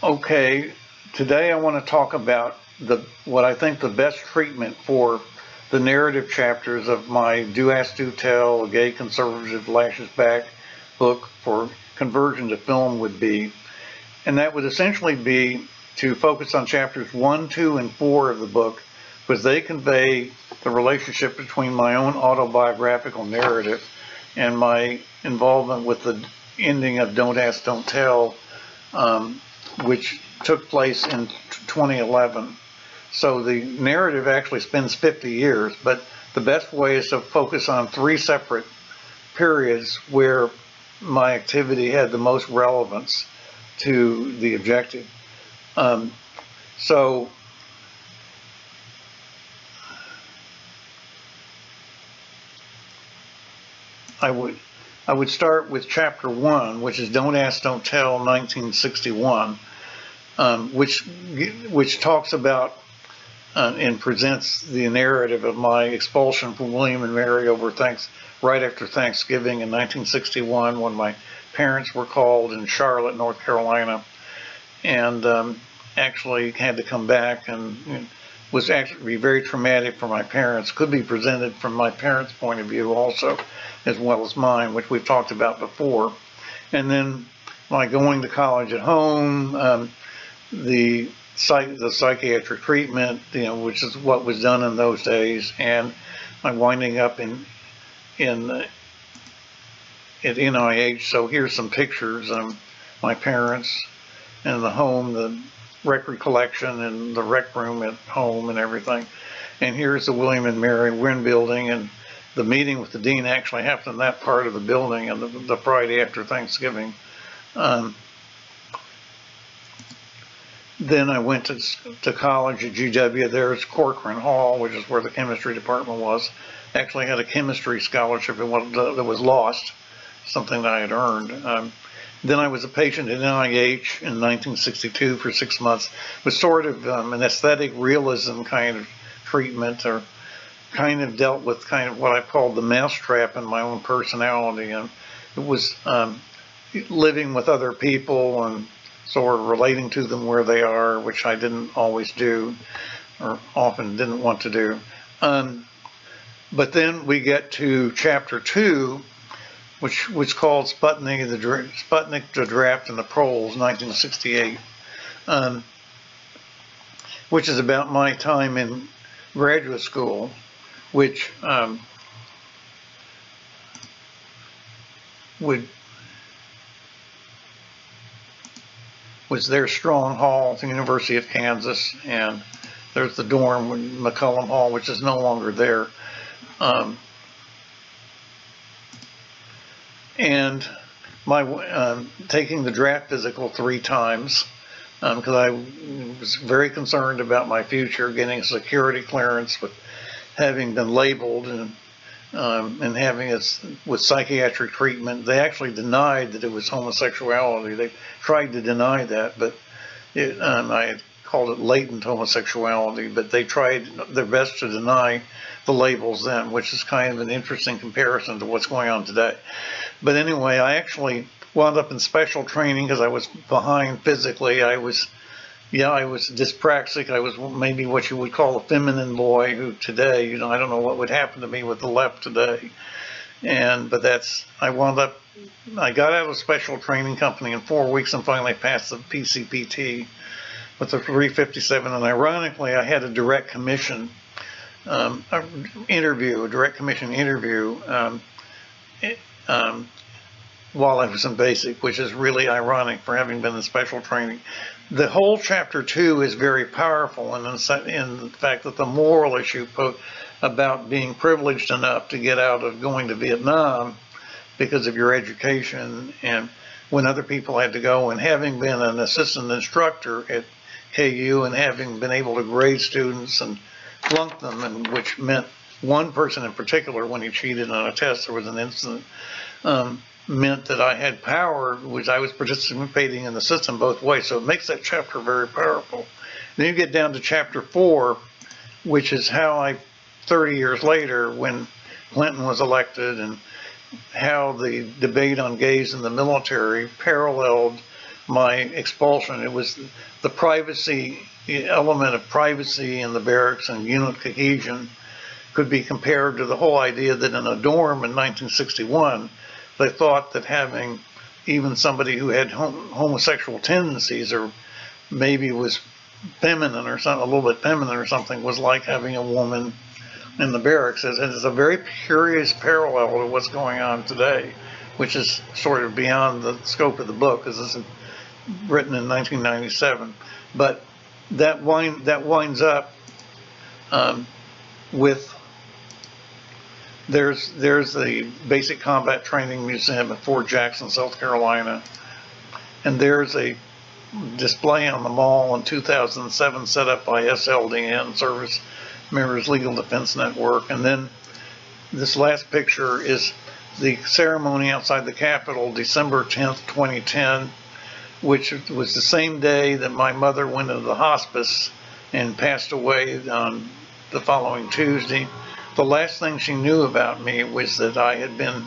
Okay, today I want to talk about what I think the best treatment for the narrative chapters of my Do Ask, Do Tell, A Gay Conservative Lashes Back book for conversion to film would be. And that would essentially be to focus on chapters 1, 2, and 4 of the book, because they convey the relationship between my own autobiographical narrative and my involvement with the ending of Don't Ask, Don't Tell, which took place in 2011. So the narrative actually spans 50 years, but the best way is to focus on 3 separate periods where my activity had the most relevance to the objective. So I would start with chapter 1, which is Don't Ask, Don't Tell, 1961, which talks about and presents the narrative of my expulsion from William and Mary right after Thanksgiving in 1961, when my parents were called in Charlotte, North Carolina, and actually had to come back, and was actually very traumatic for my parents. Could be presented from my parents' point of view also, as well as mine, which we've talked about before. And then my going to college at home, the psychiatric treatment, which is what was done in those days, and my winding up at NIH. So here's some pictures of my parents and the home, the record collection, and the rec room at home and everything. And here's the William and Mary Wynn building, and the meeting with the dean actually happened in that part of the building on the Friday after Thanksgiving. Then I went to college at GW. There's Corcoran Hall, which is where the chemistry department was. Actually had a chemistry scholarship that was lost, something that I had earned. Then I was a patient at NIH in 1962 for 6 months. It was sort of an aesthetic realism kind of treatment, or kind of dealt with kind of what I called the mousetrap in my own personality. And it was living with other people and sort of relating to them where they are, which I didn't always do, or often didn't want to do. But then we get to chapter 2, which was called Sputnik, the Draft, and the Proles, 1968, which is about my time in graduate school, which was their Strong Hall at the University of Kansas, and there's the dorm, McCullum Hall, which is no longer there. And my taking the draft physical 3 times, because I was very concerned about my future, getting security clearance with having been labeled, and having it with psychiatric treatment. They actually denied that it was homosexuality. They tried to deny that, but I had called it latent homosexuality, but they tried their best to deny the labels then, which is kind of an interesting comparison to what's going on today. But anyway, I actually wound up in special training because I was behind physically. I was dyspraxic. I was maybe what you would call a feminine boy, who today, I don't know what would happen to me with the left today. But I got out of special training company in 4 weeks and finally passed the PCPT with the 357. And ironically, I had a direct commission interview while I was in basic, which is really ironic for having been in special training. The whole chapter 2 is very powerful in the fact that the moral issue about being privileged enough to get out of going to Vietnam because of your education, and when other people had to go, and having been an assistant instructor at KU and having been able to grade students and flunk them, and which meant one person in particular, when he cheated on a test, there was an incident, meant that I had power, which I was participating in the system both ways. So it makes that chapter very powerful. Then you get down to chapter 4, which is how 30 years later, when Clinton was elected, and how the debate on gays in the military paralleled my expulsion. It was the privacy, the element of privacy in the barracks and unit cohesion could be compared to the whole idea that in a dorm in 1961, they thought that having even somebody who had homosexual tendencies or maybe was feminine or something, a little bit feminine or something, was like having a woman in the barracks. It's a very curious parallel to what's going on today, which is sort of beyond the scope of the book, because this is written in 1997. But that winds up with there's the Basic Combat Training Museum at Fort Jackson, South Carolina, and there's a display on the mall in 2007 set up by SLDN, Service Members Legal Defense Network. And then this last picture is the ceremony outside the Capitol, December 10th, 2010, which was the same day that my mother went into the hospice and passed away on the following Tuesday. The last thing she knew about me was that I had been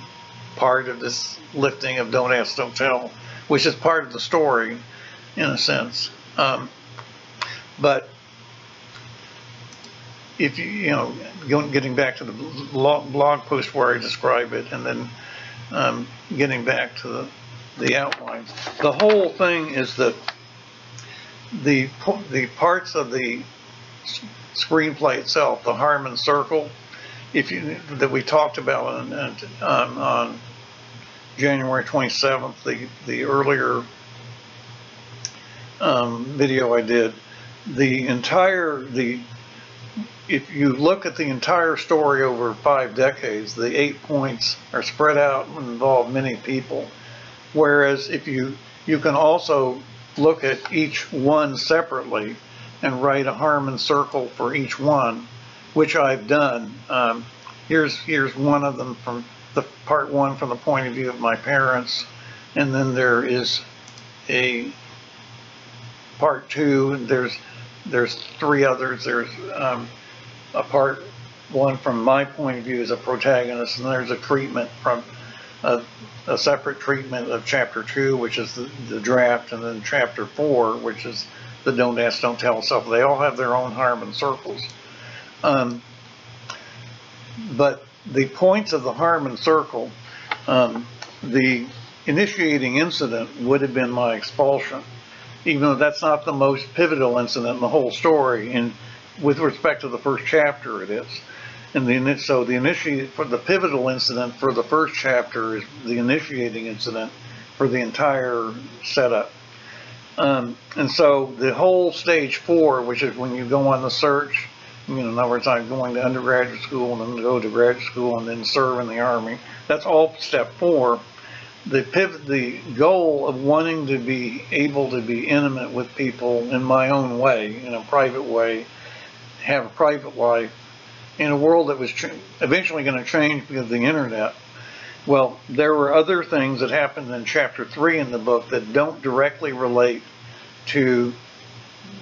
part of this lifting of Don't Ask, Don't Tell, which is part of the story in a sense. But if getting back to the blog post where I describe it, and then getting back to the outline, the whole thing is that the parts of the screenplay itself, the Harmon Circle, that we talked about on January 27th, the earlier video I did, if you look at the entire story over 5 decades, the 8 points are spread out and involve many people. Whereas if you can also look at each one separately and write a Harmon Circle for each one, which I've done. Here's one of them from the part 1 from the point of view of my parents, and then there is a part 2. There's 3 others. There's a part 1 from my point of view as a protagonist, and there's a treatment from a separate treatment of chapter 2, which is the draft, and then chapter 4, which is the Don't Ask, Don't Tell stuff. They all have their own Harmon Circles. But the points of the Harmon Circle, the initiating incident would have been my expulsion, even though that's not the most pivotal incident in the whole story. And with respect to the first chapter, it is. And so the pivotal incident for the first chapter is the initiating incident for the entire setup. And so the whole stage 4, which is when you go on the search, in other words, I'm going to undergraduate school and then go to graduate school and then serve in the Army. That's all step 4. The goal of wanting to be able to be intimate with people in my own way, in a private way, have a private life, in a world that was eventually going to change because of the internet. Well, there were other things that happened in chapter 3 in the book that don't directly relate to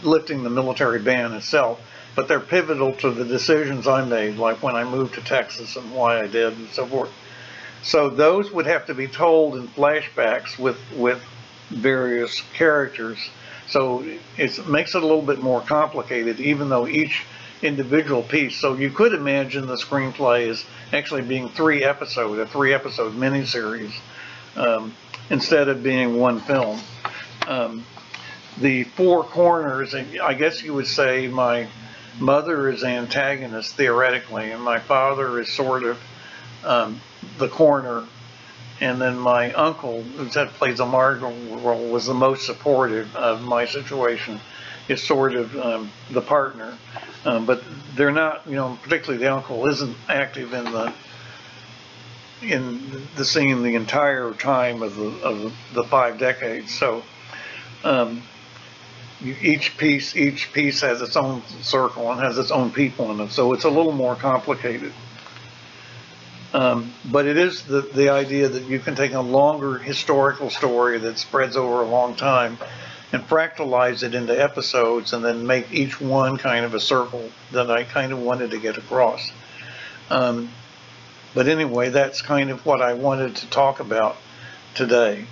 lifting the military ban itself, but they're pivotal to the decisions I made, like when I moved to Texas and why I did and so forth. So those would have to be told in flashbacks with various characters. So it makes it a little bit more complicated, even though each individual piece. So you could imagine the screenplay as actually being a 3-episode miniseries, instead of being one film. The 4 corners, I guess you would say my mother is the antagonist theoretically, and my father is sort of the corner, and then my uncle, who plays a marginal role, was the most supportive of my situation, is sort of the partner. But they're not, particularly the uncle isn't active in the scene the entire time of the 5 decades. So each piece has its own circle and has its own people in it. So it's a little more complicated. But it is the idea that you can take a longer historical story that spreads over a long time and fractalize it into episodes and then make each one kind of a circle that I kind of wanted to get across. But anyway, that's kind of what I wanted to talk about today.